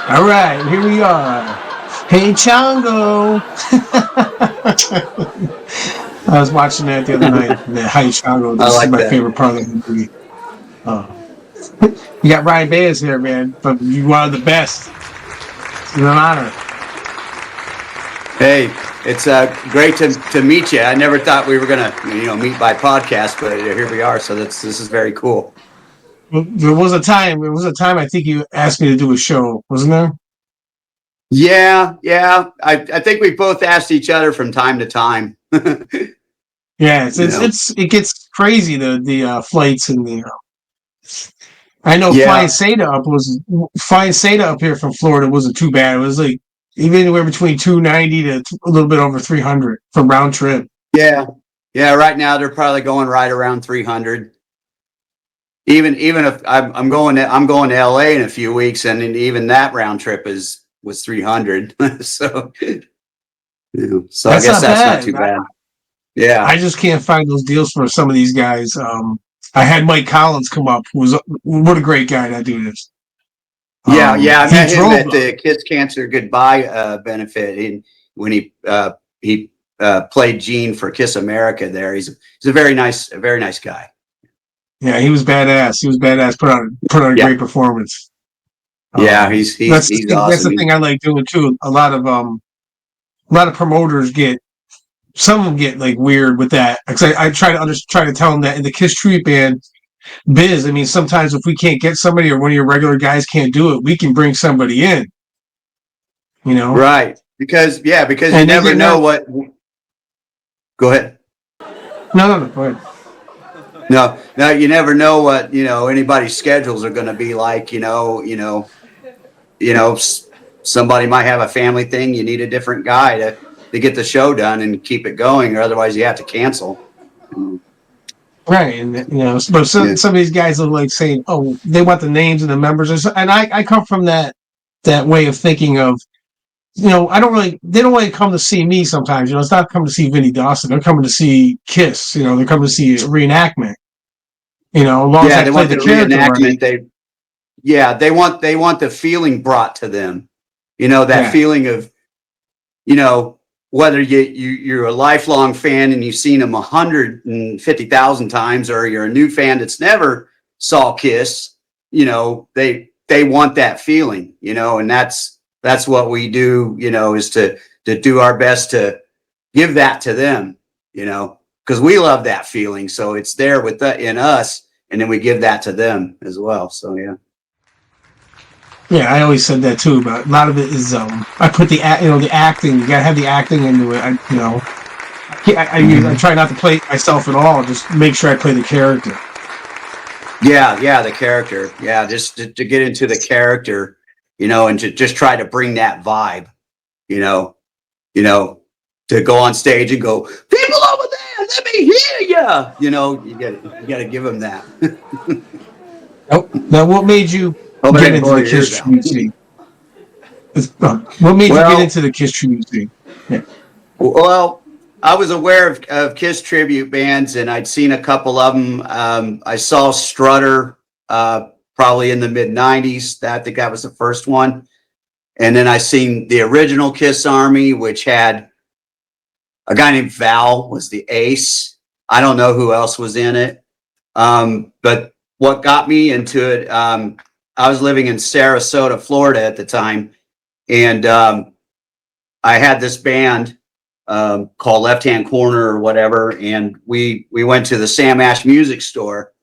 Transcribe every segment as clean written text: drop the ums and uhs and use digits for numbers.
All right, here we are. Hey, Chongo. I was watching that the other night. The Hey Chongo. I This is like my that. favorite part of the movie. Uh, you got Ryan Bales here, man. But you are the best. It's an honor. Hey, it's great to meet you. I never thought we were gonna meet by podcast, but here we are. So this is very cool. Well, there was a time. There was a time. I think you asked me to do a show, wasn't there? Yeah, yeah. I think we both asked each other from time to time. Yeah, you know. it gets crazy the flights and the. I know Yeah, flying Seda up here from Florida wasn't too bad. It was like even anywhere between 290 to a little bit over 300 for round trip. yeah, yeah. Right now they're probably going right around 300. Even if I'm going to LA in a few weeks, and even that round trip was 300. So so I That's guess not that's not bad. too bad. Yeah. I just can't find those deals for some of these guys. I had Mike Collins come up, who was what a great guy that dude is. Yeah, yeah, I He met him drove. at the Kids Cancer Goodbye benefit when he played Gene for Kiss America. There, he's a very nice guy. Yeah, he was badass. He was badass. Put on a Yeah, great performance. yeah, he's That's the awesome. thing I like doing too. A lot of promoters get some of them get like weird with that because I try to tell them that in the Kiss Tribute Band biz. I mean, sometimes if we can't get somebody or one of your regular guys can't do it, we can bring somebody in. You know, Right, because you and they never get know nervous. what. Go ahead. No. Go ahead. No, no, you never know what anybody's schedules are going to be like. Somebody might have a family thing. You need a different guy to get the show done and keep it going, or otherwise you have to cancel. Right, and but Yeah. some of these guys are like saying, "Oh, they want the names and the members," and I come from that way of thinking of I don't really they don't really come to see me sometimes. It's not coming to see Vinnie Dawson. They're coming to see Kiss. They're coming to see a reenactment. As long as Yeah, I they play want the the character right. reenactment. They want the feeling brought to them. That Yeah, feeling of you know whether you're a lifelong fan and you've seen them 150,000 times, or you're a new fan that's never saw Kiss. They want that feeling. And that's what we do. Is to do our best to give that to them. Because we love that feeling, so it's there in us, and then we give that to them as well. So yeah. yeah. I always said that too, but a lot of it is I put the acting. You gotta have the acting into it. I Mm-hmm. try not to play myself at all. Just make sure I play the character. Yeah, yeah, the character. Yeah, just to get into the character, and to just try to bring that vibe, you know, you know, to go on stage and go, people over there, let me hear ya. You got to give them that. Now, what made you Hope I get didn't into blow the your Kiss ears out. tribute scene? What made you get Well, into the Kiss tribute scene? Yeah. well, I was aware of Kiss tribute bands, and I'd seen a couple of them. I saw Strutter probably in the mid '90s. I think that was the first one. And then I seen the original Kiss Army, which had a guy named Val was the ace. I don't know who else was in it. But what got me into it, I was living in Sarasota, Florida at the time. And I had this band called Left Hand Corner or whatever. And we went to the Sam Ash Music Store.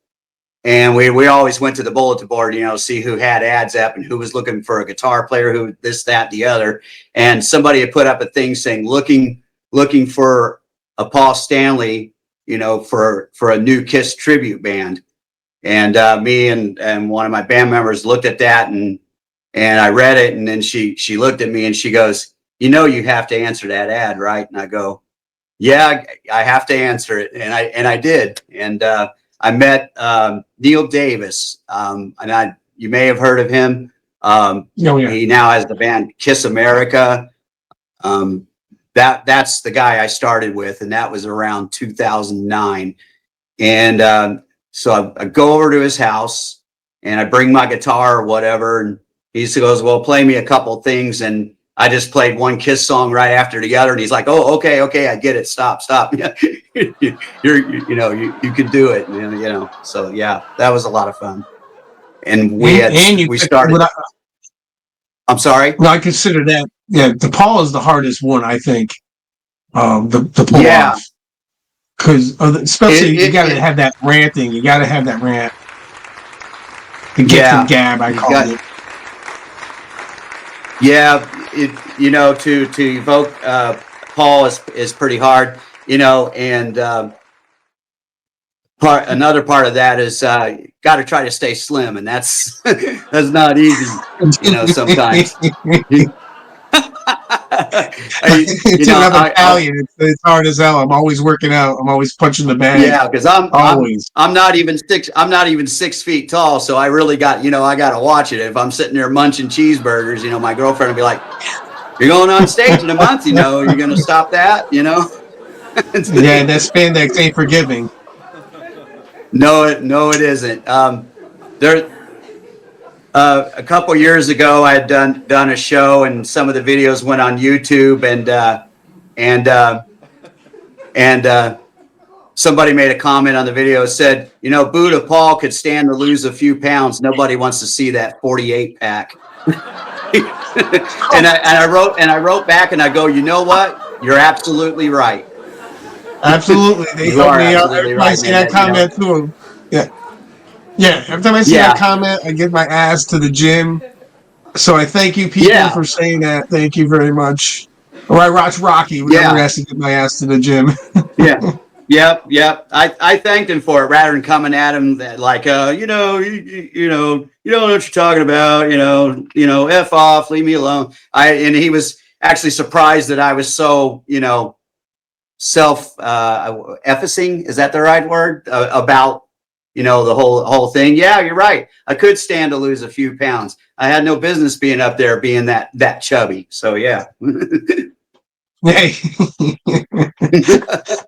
And we always went to the bulletin board, see who had ads up and who was looking for a guitar player, who this, that, the other. And somebody had put up a thing saying looking for a Paul Stanley, for a new Kiss tribute band. And me and one of my band members looked at that, and I read it, and then she looked at me and she goes, you have to answer that ad, right? And I go, yeah, I have to answer it, and I did, and I met Neil Davis, and you may have heard of him. Oh yeah. He now has the band Kiss America. Um, that's the guy I started with, and that was around 2009. And so I go over to his house, and I bring my guitar or whatever, he goes, well, play me a couple things. And I just played one Kiss song right after the other. And he's like, oh, okay, I get it. Stop. You could do it. So yeah, that was a lot of fun. And we started. I'm sorry. Well, I consider that, yeah, DePaul is the hardest one, I think, to pull off. Because especially you got to have that ranting. You got to have that rant. The gift of gab, I call it. Yeah, to evoke Paul is pretty hard, and another part of that is got to try to stay slim, and that's that's not easy, sometimes. I'm Italian. It's hard as hell. I'm always working out. I'm always punching the bag. Yeah, because I'm not even 6 feet tall, so I really got I got to watch it. If I'm sitting there munching cheeseburgers, my girlfriend will be like, "You're going on stage in a month, you're going to stop that, Yeah, that spandex ain't forgiving. No, it isn't. A couple years ago, I had done a show, and some of the videos went on YouTube, and somebody made a comment on the video, said, Buddha Paul could stand to lose a few pounds. Nobody wants to see that 48 pack. and I wrote back and I go, you know what? You're absolutely right. Absolutely. They help me out. Every time I see that comment too. Yeah. Yeah. Every time I see that comment, I get my ass to the gym. So I thank you people for saying that. Thank you very much. Or I watch Rocky whenever has to get my ass to the gym. Yep. I thanked him for it rather than coming at him that like, you don't know what you're talking about, F off, leave me alone. And he was actually surprised that I was so, self effacing, is that the right word? About, the whole thing. Yeah, you're right. I could stand to lose a few pounds. I had no business being up there being that chubby. So yeah. Hey,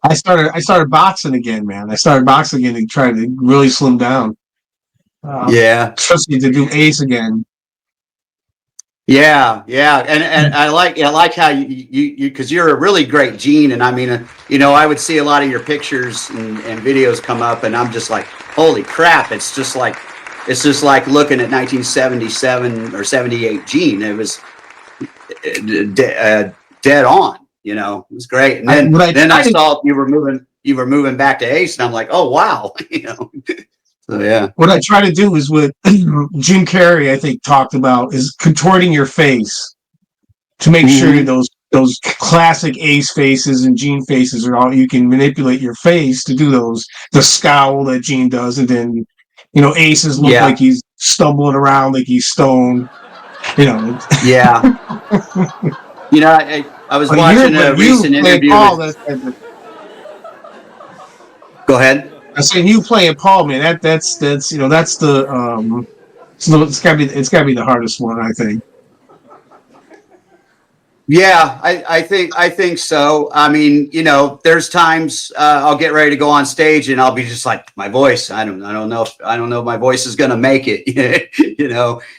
I started boxing again, man. I started boxing again and trying to really slim down. Especially to do Ace again. Yeah, and I like how you because you're a really great gene, and I mean, I would see a lot of your pictures and videos come up, and I'm just like, holy crap! It's just like looking at 1977 or 78 Gene. It was dead on. It was great. And then I saw you were moving back to Ace, and I'm like, oh wow, So yeah. What I try to do is what Jim Carrey, I think, talked about is contorting your face to make sure those classic Ace faces and Gene faces are all, you can manipulate your face to do the scowl that Gene does, and then Aces look like he's stumbling around like he's stoned. Yeah. I was watching a recent interview. Go ahead. I said you playing Paul, man. That's the so it's gotta be the hardest one, I think. Yeah, I think so. I mean, there's times I'll get ready to go on stage and I'll be just like, my voice. I don't know if my voice is gonna make it.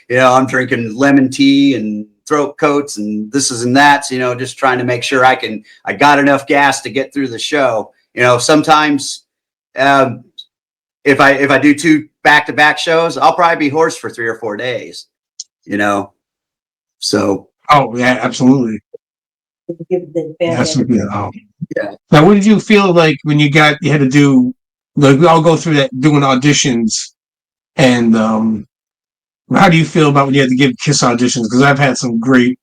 I'm drinking lemon tea and throat coats and this is and that. Just trying to make sure I got enough gas to get through the show. Sometimes. If I do 2 back-to-back shows, I'll probably be hoarse for 3 or 4 days, so. Oh yeah, absolutely. Yeah. Now, what did you feel like when you had to do, like, we all go through that doing auditions, and how do you feel about when you had to give Kiss auditions? Because I've had some great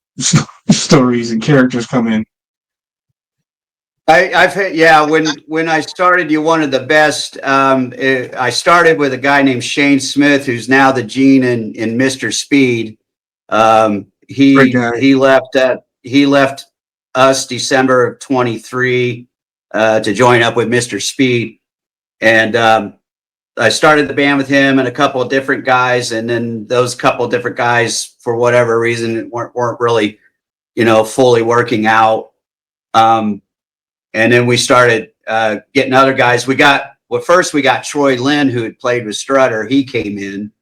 stories and characters come in. I've had, when I started You Wanted the Best, I started with a guy named Shane Smith, who's now the Gene in Mr. Speed. He left us December of 23 to join up with Mr. Speed, and I started the band with him and a couple of different guys, and then those couple of different guys, for whatever reason, weren't really fully working out. And then we started getting other guys. First we got Troy Lynn, who had played with Strutter. He came in.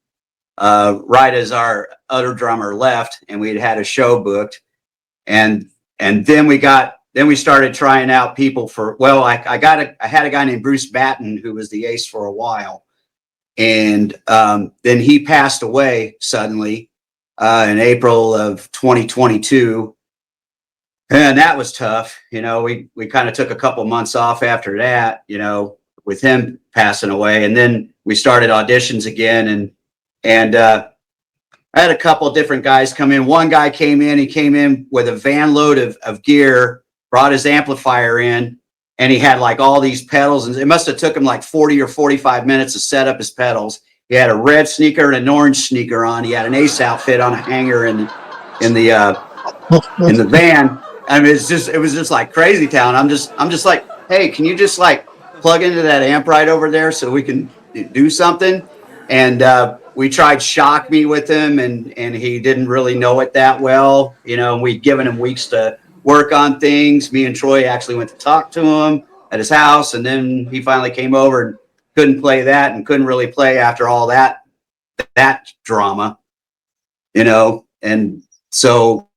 right as our other drummer left, and we'd had a show booked, and then we started trying out people for. Well, I had a guy named Bruce Batten who was the ace for a while, and then he passed away suddenly in April of 2022. And that was tough. We kind of took a couple months off after that, with him passing away. And then we started auditions again. And I had a couple of different guys come in. One guy came in with a van load of gear, brought his amplifier in, and he had like all these pedals. And it must have took him like 40 or 45 minutes to set up his pedals. He had a red sneaker and an orange sneaker on. He had an Ace outfit on a hanger in the van. I mean, it was just like crazy town. I'm just like, hey, can you just like plug into that amp right over there so we can do something? And we tried Shock Me with him, and he didn't really know it that well. We'd given him weeks to work on things. Me and Troy actually went to talk to him at his house, and then he finally came over and couldn't play that and couldn't really play after all that drama, and so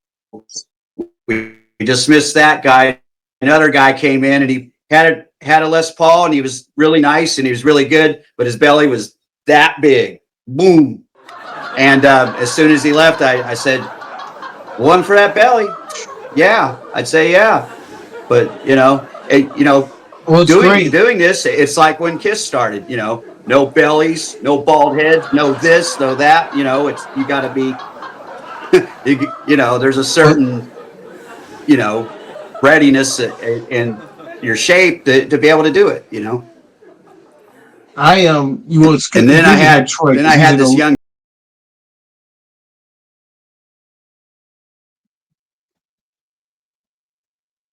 we dismissed that guy. Another guy came in, and he had a Les Paul, and he was really nice and he was really good, but his belly was that big. Boom. And as soon as he left, I said, one for that belly. Yeah, I'd say yeah. But well, doing this, it's like when Kiss started. No bellies, no bald heads, no this, no that. It's you got to be. There's a certain readiness in your shape to be able to do it. And then I had Troy. Then I had this young.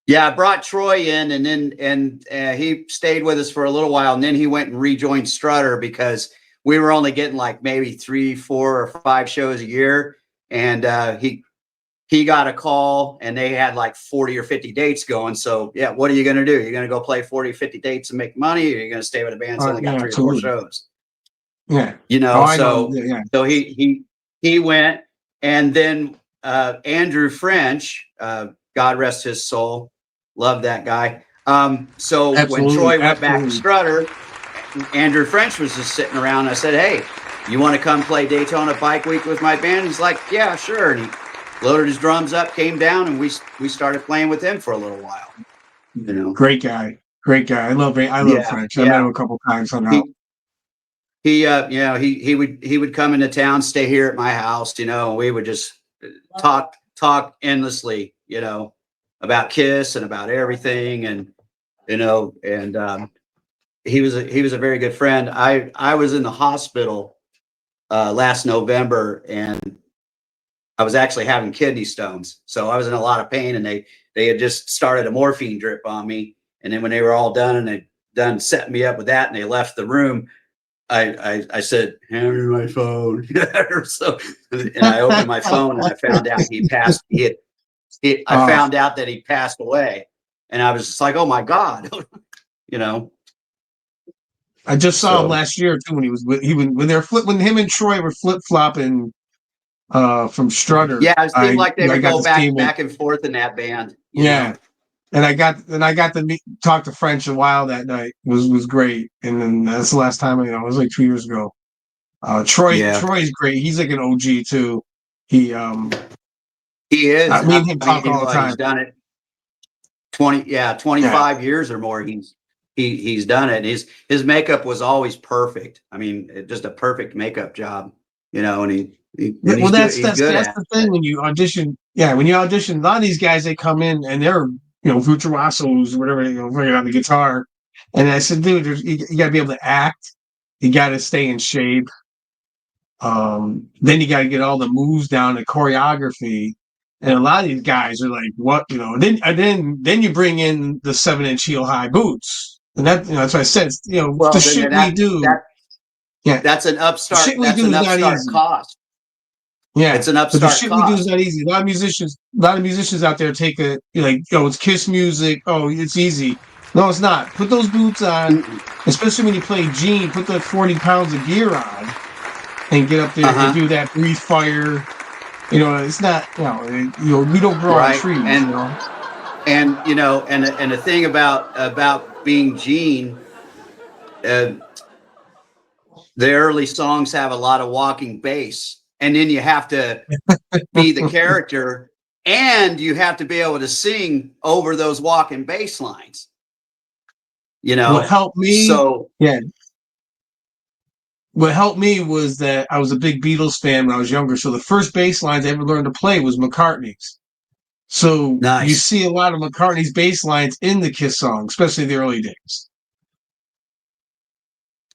Yeah, I brought Troy in, and he stayed with us for a little while, and then he went and rejoined Strutter because we were only getting like maybe 3, 4, or 5 shows a year, and he got a call, and they had like 40 or 50 dates going. So yeah, what are you going to do? You're going to go play 40 or 50 dates and make money, or you're going to stay with a band that's only got 3 or 4 shows? Yeah, So he went, and then Andrew French, God rest his soul. Love that guy. So when Troy went back to Strutter, Andrew French was just sitting around. I said, hey, you want to come play Daytona Bike Week with my band? He's like, yeah, sure. And he loaded his drums up, came down, and we started playing with him for a little while. Great guy. I love French. I met him a couple times on out. He would come into town, stay here at my house, and we would just talk endlessly, about Kiss and about everything, and he was a very good friend. I was in the hospital last November, and I was actually having kidney stones, so I was in a lot of pain, and they had just started a morphine drip on me, and then when they were all done and they done setting me up with that, and they left the room, I said, hand me my phone. And I opened my phone, and I found out he passed. I found out that he passed away, and I was just like, oh my God, I just saw him last year too when when him and Troy were flip flopping from Strutter. Yeah, it seemed like they would go back and forth in that band. You know? And I got to talk to French a while that night. Was great. And then that's the last time it was like 2 years ago. Troy's great. He's like an OG too. He is. Me and him talk all the time. He's done it 25 years or more. He's done it. His makeup was always perfect. I mean, just a perfect makeup job, and that's the thing when you audition. Yeah, when you audition, a lot of these guys, they come in and they're virtuosos, whatever, bringing on the guitar. And I said, dude, you got to be able to act. You got to stay in shape. Then you got to get all the moves down, the choreography. And a lot of these guys are like, what, then you bring in the 7-inch heel high boots. And that's what I said. The shit we do. That's an upstart. That's an upstart cost. Yeah, it's an upstart. But the shit we do is not easy. A lot of musicians out there take it like, it's Kiss music. Oh, it's easy. No, it's not. Put those boots on, especially when you play Gene. Put the 40 pounds of gear on, and get up there and do that breathe fire. You know, it's not, we don't grow on Right. trees, you know. And and the thing about being Gene, uh, the early songs have a lot of walking bass, and then you have to be the character, and you have to be able to sing over those walking bass lines. You What know, helped me, so yeah, what helped me was that I was a big Beatles fan when I was younger. So the first bass lines I ever learned to play was McCartney's. So you nice. see a lot of McCartney's bass lines in the Kiss song, especially the early days.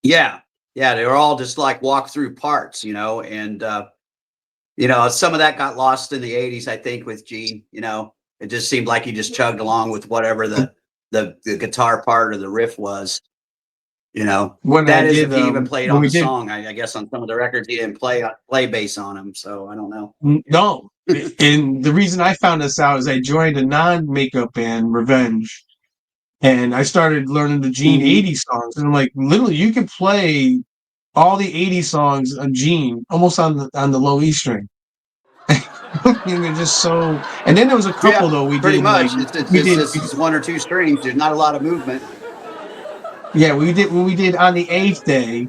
Yeah, yeah, they were all just like walk through parts, and some of that got lost in the '80s, I think, with Gene. It just seemed like he just chugged along with whatever the guitar part or the riff was. When I That is did, if he even played when on we the did, song. I guess on some of the records he didn't play bass on them, so I don't know. no. And the reason I found this out is I joined a non-makeup band, Revenge, and I started learning the Gene Mhm. 80s songs. And I'm like, literally, you could play all the 80s songs on Gene almost on the low E string. You're just so. And then there was a couple Yeah, though we pretty did like much. It's we it's did just one or two strings. There's not a lot of movement. yeah we did when we did on the eighth day.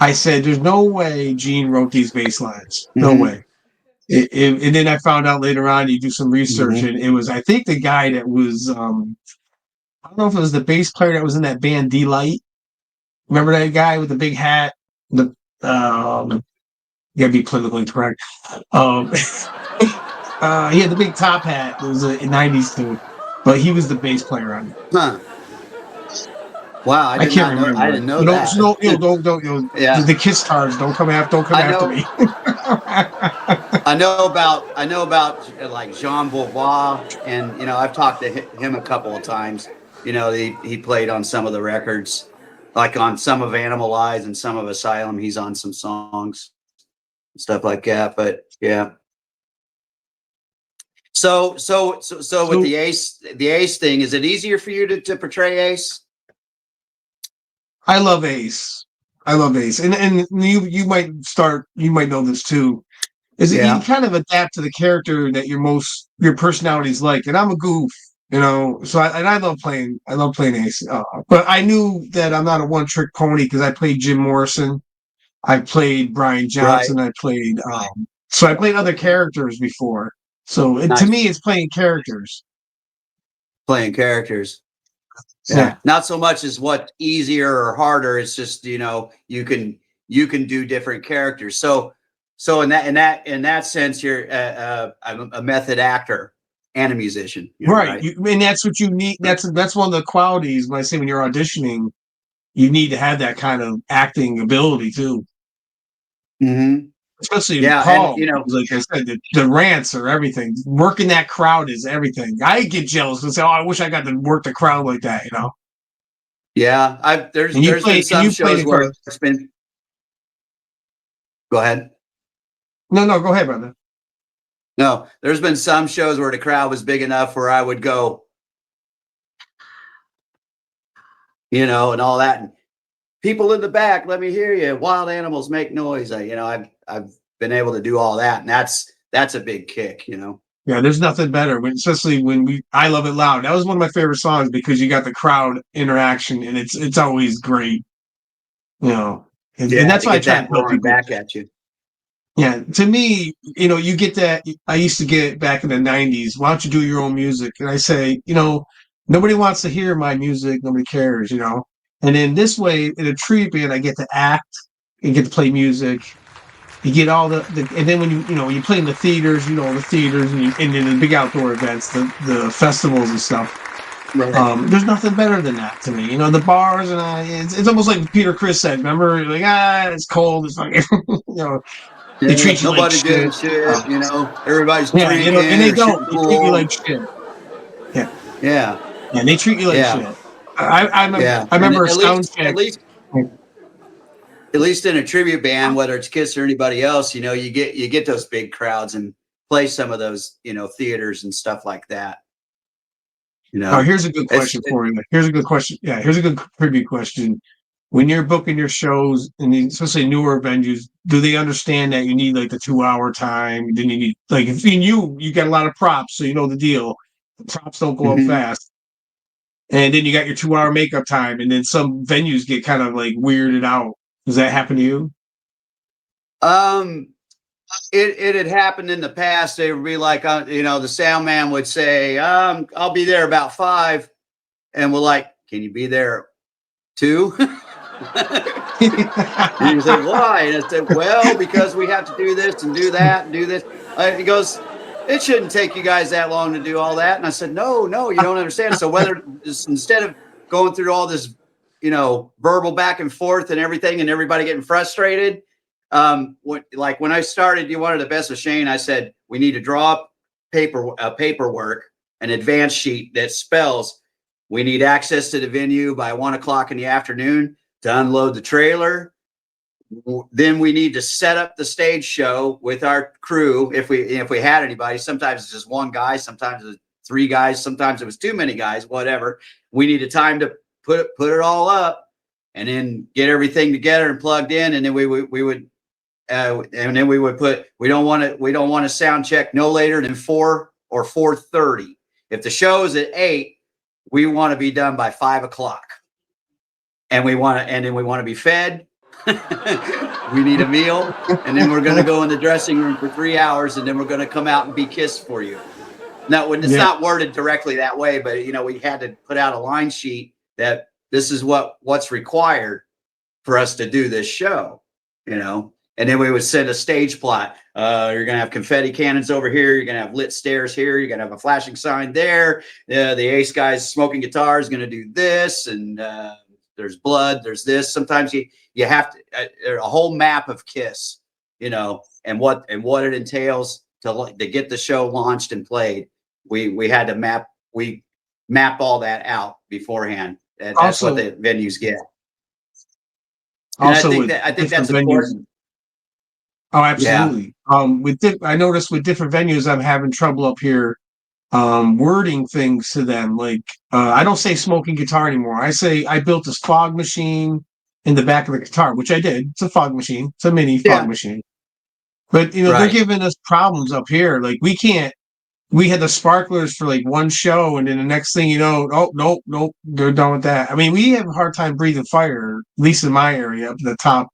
I said, "There's no way Gene wrote these bass lines. No Hmm. way." And then I found out later on. You do some research, Hmm. and it was I think the guy that was I don't know if it was the bass player that was in that band Delight. Remember that guy with the big hat? The you gotta be politically correct. Um, he had the big top hat. It was a '90s dude, but he was the bass player on it. Huh. Wow, I I did can't not know. I remember. didn't know You know, so that. Yeah, the Kiss stars don't come I after know. me. I know about like Jean Beauvoir, and I've talked to him a couple of times. He played on some of the records, like on some of Animalize and some of Asylum. He's on some songs, stuff like that. But yeah. So with So the Ace thing, is it easier for you to portray Ace? I love Ace. I love Ace, and you might know this too. Is that you Yeah. kind of adapt to the character that your personality's like, and I'm a goof, you know. So I love playing Ace. But I knew that I'm not a one trick pony because I played Jim Morrison, I played Brian Right. Johnson, so I played other characters before. So to Nice. me, it's playing characters. Playing characters. Yeah. Yeah, not so much as what's easier or harder. It's just you can do different characters. So in that sense, you're a method actor and a musician. Right. Right? And that's what you need. That's one of the qualities when I say when you're auditioning, you need to have that kind of acting ability too. Hmm. Especially in Yeah, and Paul, like I said, the rants are everything. Working that crowd is everything. I get jealous and say, "Oh, I wish I got to work the crowd like that," you know. yeah, I've there's And there's been some you played shows in front where of. it's been. Go ahead. No, no, go ahead, brother. No, there's been some shows where the crowd was big enough where I would go, and all that. And people in the back, let me hear you. Wild animals make noise. I've been able to do all that, and that's a big kick. Yeah, there's nothing better especially when I love it loud. That was one of my favorite songs because you got the crowd interaction, and it's always great, you know. And Yeah, that's to why I get try to that tell roaring people. back at you. Yeah, to me, you get that. I used to get back in the '90s. Why don't you do your own music? And I say, nobody wants to hear my music. Nobody cares, you know. And then this way, in a tribute band, I get to act and get to play music. You get all and then when when you play in the theaters, the theaters, and then the big outdoor events, the festivals and stuff. Right. There's nothing better than that to me. The bars and it's almost like Peter Chris said. Remember, like it's cold. It's fucking, they Yeah, treat you like nobody shit. giving shit. Everybody's Yeah, drinking and they or don't. shooting They treat you like pool. shit. Yeah, Yeah, yeah, they treat you like yeah, shit. I yeah. I And remember a at sound least, at check. least, at least in a tribute band, whether it's Kiss or anybody else, you get those big crowds and play some of those, theaters and stuff like that. You Oh, know, here's a good it's question for you. Here's a good question. Yeah, here's a good trivia question. when you're booking your shows, and especially newer venues, do they understand that you need like the 2 hour time? Then you need like if you got a lot of props, so you know the deal. Props don't go up Mhm. fast. And then you got your 2 hour makeup time, and then some venues get kind of like weirded out. Does that happen to you? Um, it had happened in the past. They would be like, the sound man would say, I'll be there about 5. And we're like, can you be there 2? And you say, why? And I said, well, because we have to do this and do that and do this. He goes, it shouldn't take you guys that long to do all that. And I said, no, you don't understand. So whether instead of going through all this, verbal back and forth and everything and everybody getting frustrated, when I started You Wanted the Best of Shane, I said, we need to draw up paperwork, an advance sheet that spells we need access to the venue by 1 o'clock in the afternoon to unload the trailer. Then we need to set up the stage show with our crew. If we had anybody, sometimes it's just one guy, sometimes it's 3 guys, sometimes it was too many guys, whatever. We needed time to put it all up and then get everything together and plugged in. And then we would put, we don't want to sound check no later than 4 or 4:30. If the show is at 8, we want to be done by 5 o'clock. And then we want to be fed. We need a meal, and then we're going to go in the dressing room for 3 hours, and then we're going to come out and be kissed for you. Now, when it's Yeah. not worded directly that way, but we had to put out a line sheet that this is what's required for us to do this show, and then we would send a stage plot. You're going to have confetti cannons over here. You're going to have lit stairs here. You're going to have a flashing sign there. The ace guy's smoking guitar is going to do this, and there's blood. There's this. Sometimes you have to a whole map of KISS, and what it entails to get the show launched and played. We had to map all that out beforehand. And that's Also, what the venues get. And also I think that's venues. important. Oh, Yeah. absolutely. I noticed with different venues, I'm having trouble up here wording things to them. Like I don't say smoking guitar anymore. I say I built this fog machine in the back of the guitar, which I did. It's a fog machine. It's a mini fog Yeah. machine. But they're Right. giving us problems up here. Like we can't. We had the sparklers for like one show, and then the next thing you know, oh nope, they're done with that. I mean, we have a hard time breathing fire, at least in my area, up in the top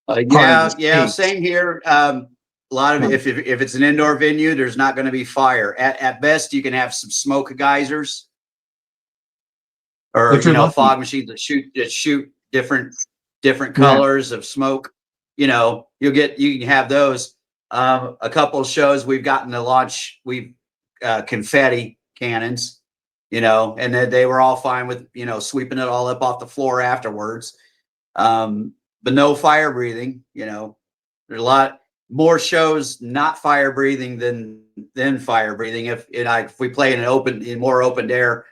part of the Yeah. state. Same here. A lot of if it's an indoor venue, there's not going to be fire. At best, you can have some smoke geysers or If you're lucky. fog machines that shoot different Yeah. colors of smoke. You can have those. A couple of shows we've gotten to launch. We've confetti cannons. And then they were all fine with sweeping it all up off the floor afterwards. But no fire breathing. There's a lot more shows not fire breathing than fire breathing. If we play in more open air,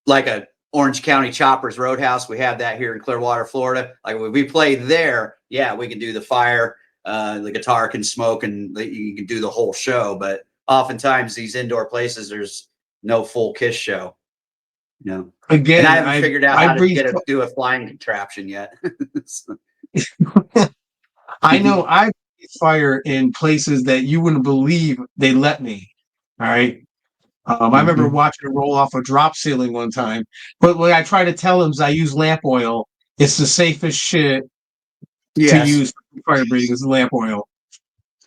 like a Orange County Choppers Roadhouse, we have that here in Clearwater, Florida. Like when we play there, yeah, we can do the fire. The guitar can smoke, and you can do the whole show. But oftentimes these indoor places, there's no full KISS show. Again, and I haven't figured out I how to breathe. do a flying contraption yet. I know I breathe fire in places that you wouldn't believe they let me. All right. I remember watching it roll off a drop ceiling one time, but what I try to tell them is I use lamp oil. It's the safest shit to Yes, use for fire breathing is lamp oil.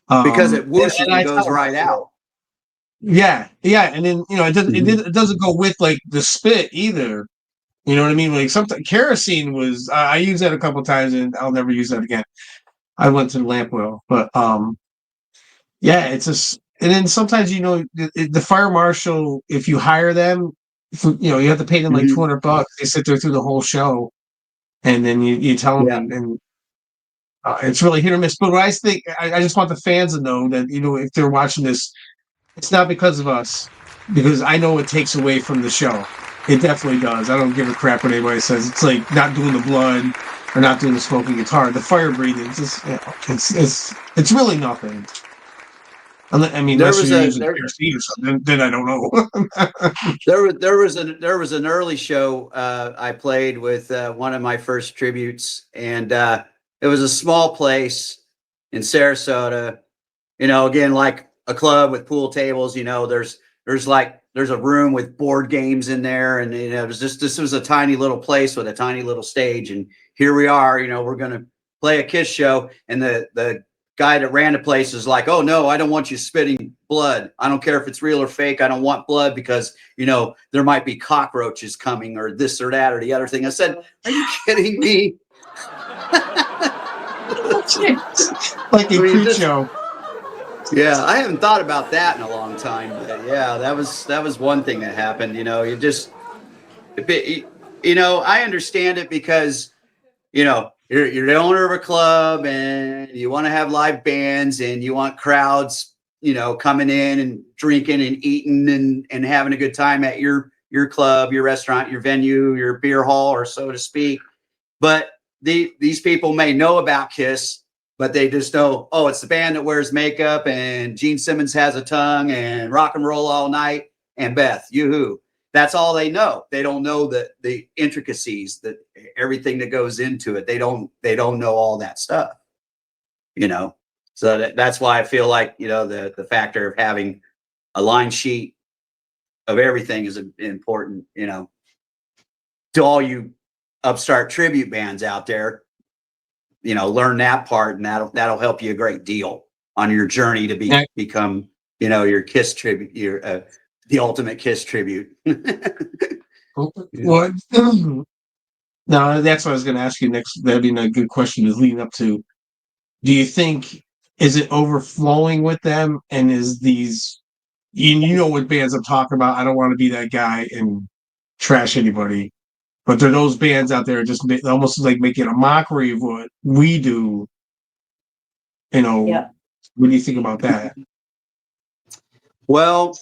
because it whooshes And and I goes tell them, right out. yeah, and then it doesn't go with like the spit either. You know what I mean? Like sometimes kerosene was I used that a couple times and I'll never use that again. I went to the lamp oil, but yeah, it's just and then sometimes the fire marshal if you hire them, you have to pay them like Mhm. $200. They sit there through the whole show, and then you tell them Yeah. and it's really hit or miss. But what I think I just want the fans to know that if they're watching this, it's not because of us, because I know it takes away from the show. It definitely does. I don't give a crap what anybody says. It's like not doing the blood or not doing the smoking guitar. The fire breathing, it's really nothing. I mean, There unless was you're a using PRC or something, then I don't know. there was an early show I played with one of my first tributes, and it was a small place in Sarasota. Again, like a club with pool tables. There's a room with board games in there, and it was just this was a tiny little place with a tiny little stage, and here we are. We're gonna play a Kiss show, and the guy that ran the place is like, "Oh no, I don't want you spitting blood. I don't care if it's real or fake. I don't want blood because there might be cockroaches coming or this or that or the other thing." I said, "Are you kidding me?" Like a creep show. Yeah, I haven't thought about that in a long time, but yeah, that was one thing that happened. I understand it because you're the owner of a club and you want to have live bands and you want crowds coming in and drinking and eating and having a good time at your club, your restaurant, your venue, your beer hall, or so to speak. But these people may know about Kiss, but they just know, oh, it's the band that wears makeup and Gene Simmons has a tongue and rock and roll all night and Beth, yoo-hoo. That's all they know. They don't know the intricacies, that everything that goes into it. They don't know all that stuff, So that's why I feel like, the factor of having a line sheet of everything is important, to all you upstart tribute bands out there. Learn that part, and that'll help you a great deal on your journey to become, your Kiss tribute, your the ultimate Kiss tribute. Well, no, that's what I was going to ask you next. That'd be a good question is leading up to. Do you think is it overflowing with them, and is these you know what bands I'm talking about? I don't want to be that guy and trash anybody, but there are those bands out there just almost like making a mockery of what we do. Yeah. What do you think about that? Well,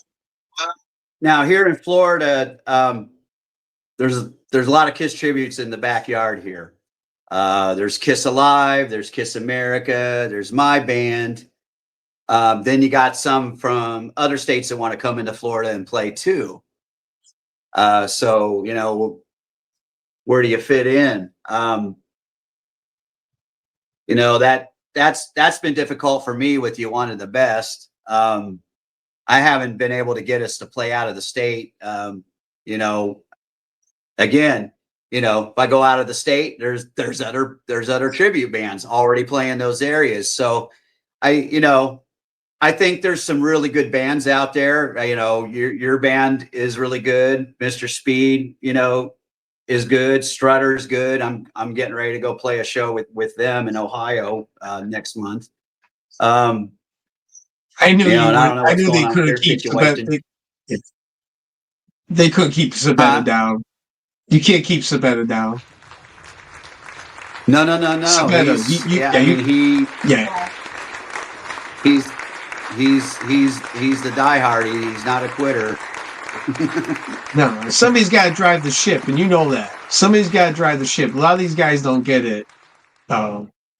now here in Florida, there's a lot of Kiss tributes in the backyard here. There's Kiss Alive, there's Kiss America, there's my band. Then you got some from other states that want to come into Florida and play too. So where do you fit in? That's been difficult for me with You Wanted the Best. I haven't been able to get us to play out of the state. Again, if I go out of the state, there's other tribute bands already playing those areas. So I think there's some really good bands out there. Your band is really good. Mr. Speed, is good. Strutter's good. I'm getting ready to go play a show with them in Ohio next month. I knew I knew they couldn't keep Sabetta. They couldn't keep Sabetta down. You can't keep Sabetta down. No. Sabetta, He's the diehard. He's not a quitter. No, somebody's got to drive the ship, and you know that. Somebody's got to drive the ship. A lot of these guys don't get it.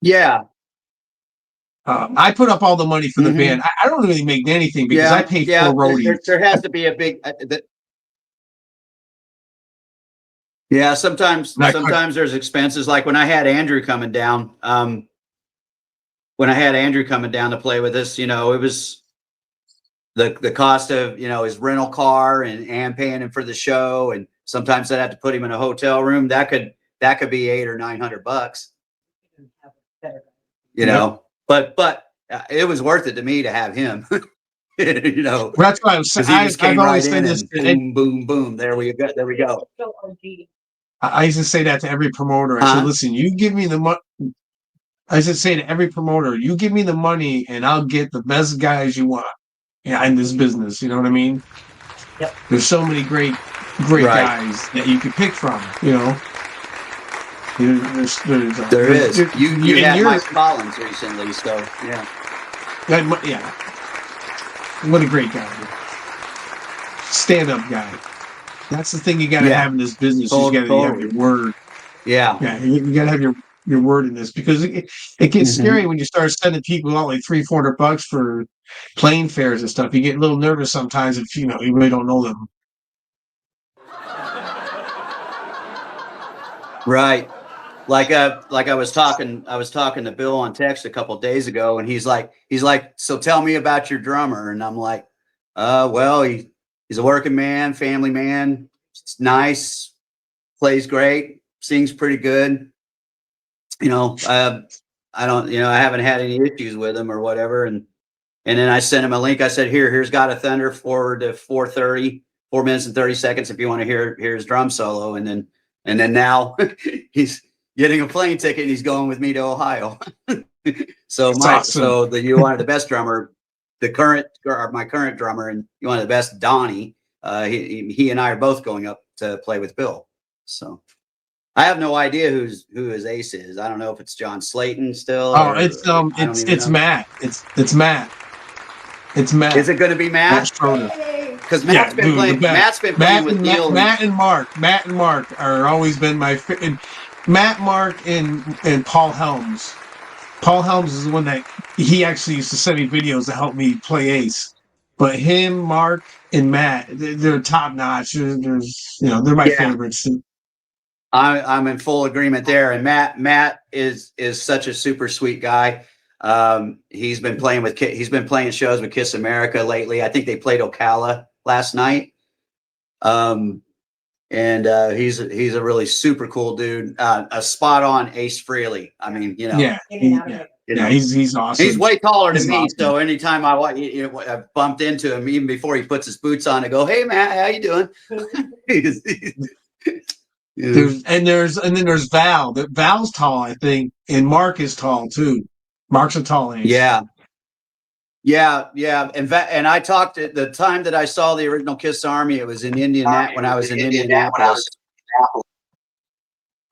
Yeah. I put up all the money for the band. I don't really make anything because I paid 4 roadies. There has to be a big. Sometimes there's expenses. Like when I had Andrew coming down. When I had Andrew coming down to play with us, it was the cost of his rental car and paying him for the show, and sometimes I'd have to put him in a hotel room. That could be $800 or $900. But it was worth it to me to have him. That's why I've always said this. Boom, boom, boom. There we go. I used to say that to every promoter. I said, "Listen, you give me the money." I used to say to every promoter, "You give me the money, and I'll get the best guys you want in this business." You know what I mean? Yep. There's so many great guys that you can pick from. There is. You had Mike Collins recently, so yeah. Yeah. What a great guy. Stand-up guy. That's the thing you got to have in this business. You got to have your word. Yeah. Yeah. You got to have your. your word in this, because it gets scary when you start sending people out like $300-400 for plane fares and stuff. You get a little nervous sometimes if you really don't know them. Right. Like I was talking to Bill on text a couple of days ago, and he's like, so tell me about your drummer. And I'm like, well, he's a working man, family man. It's nice, plays great, sings pretty good. I don't, I haven't had any issues with him or whatever. And then I sent him a link. I said, here's God of Thunder forward to 4:30, 4 minutes and 30 seconds. If you want to hear his drum solo. And then now he's getting a plane ticket and he's going with me to Ohio. So awesome. You wanted the best drummer, my current drummer, and you wanted the best Donnie. He and I are both going up to play with Bill. So I have no idea who his ace is. I don't know if it's John Slayton still. Oh, it's Matt. It's Matt. It's Matt. Is it going to be Matt? Because Matt's been playing with Neil. Matt and Mark are always been my Matt, Mark, and Paul Helms. Paul Helms is the one that he actually used to send me videos to help me play Ace. But him, Mark, and Matt, they're top notch. They're my favorites. I'm in full agreement there. And Matt is such a super sweet guy. He's been playing shows with Kiss America lately. I think they played Ocala last night. And he's a really super cool dude. A spot on Ace Frehley. I mean, he's awesome. He's way taller than me, awesome. So anytime I bumped into him, even before he puts his boots on, I go, "Hey, Matt, how you doing?" There's Val. Val's tall, I think, and Mark is tall too. Mark's a tall Ace. Yeah. And I talked at the time that I saw the original Kiss Army. It was in Indianapolis when I was in Indianapolis.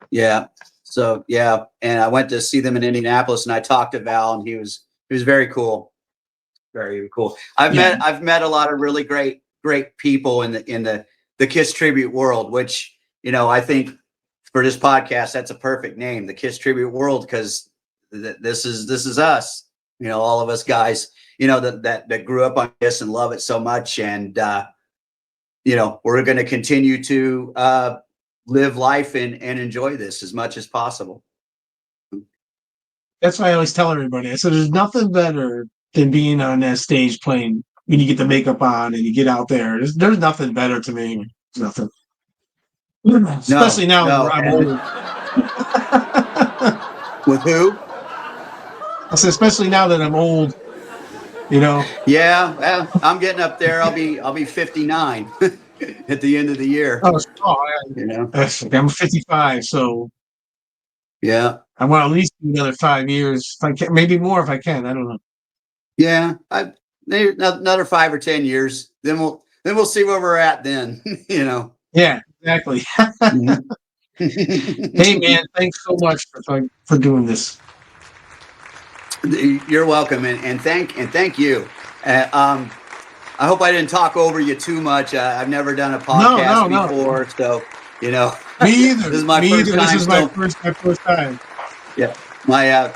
Yeah. So yeah, and I went to see them in Indianapolis, and I talked to Val, and he was very cool, very cool. I've met a lot of really great people in the Kiss tribute world, which I think for this podcast that's a perfect name, the Kiss tribute world, because this is us, all of us guys, that grew up on Kiss and love it so much, and we're going to continue to live life and enjoy this as much as possible. That's why I always tell everybody. I said, there's nothing better than being on that stage playing when you get the makeup on and you get out there. There's nothing better to me. There's nothing. Especially now I'm old. With who? I said, especially now that I'm old. Yeah, well, I'm getting up there. I'll be 59 at the end of the year. I'm 55, so yeah, I want at least another 5 years, if I can, maybe more if I can. I don't know. Yeah, another 5 or 10 years. Then we'll see where we're at then. Yeah, exactly. Hey, man, thanks so much for doing this. You're welcome, and thank you. I hope I didn't talk over you too much. I've never done a podcast before, so Me either. This is my first time. This is my first time. Yeah, my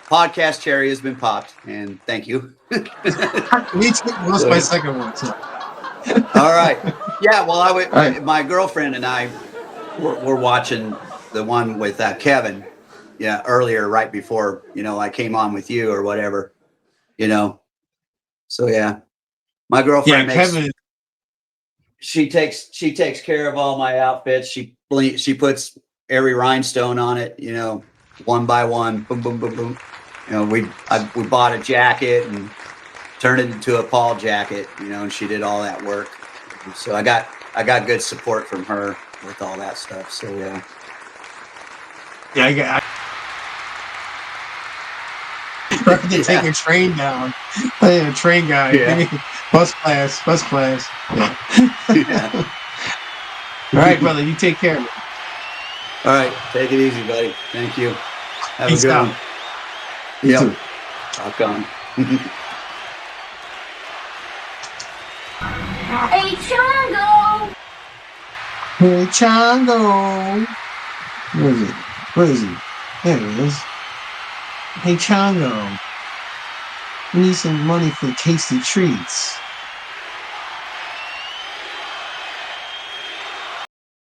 podcast cherry has been popped, and thank you. Me too. That's my second one. So. All right. Yeah. Well, my girlfriend and I were watching the one with Kevin. Yeah, earlier, right before I came on with you or whatever. So yeah, my girlfriend Kevin. She takes care of all my outfits. She puts every rhinestone on it. One by one. Boom, boom, boom, boom. We bought a jacket and turned it into a Paul jacket. And she did all that work. So I got good support from her with all that stuff. So yeah. Yeah, I to take a train down. Hey, a train guy. Yeah. Bus class. Yeah. All right, brother. You take care. All right. Take it easy, buddy. Thank you. Have a good one. Yep. Talk on. Hey, Chongo! Hey, Chongo! Where is he? There he is. Hey, Chongo. We need some money for tasty treats.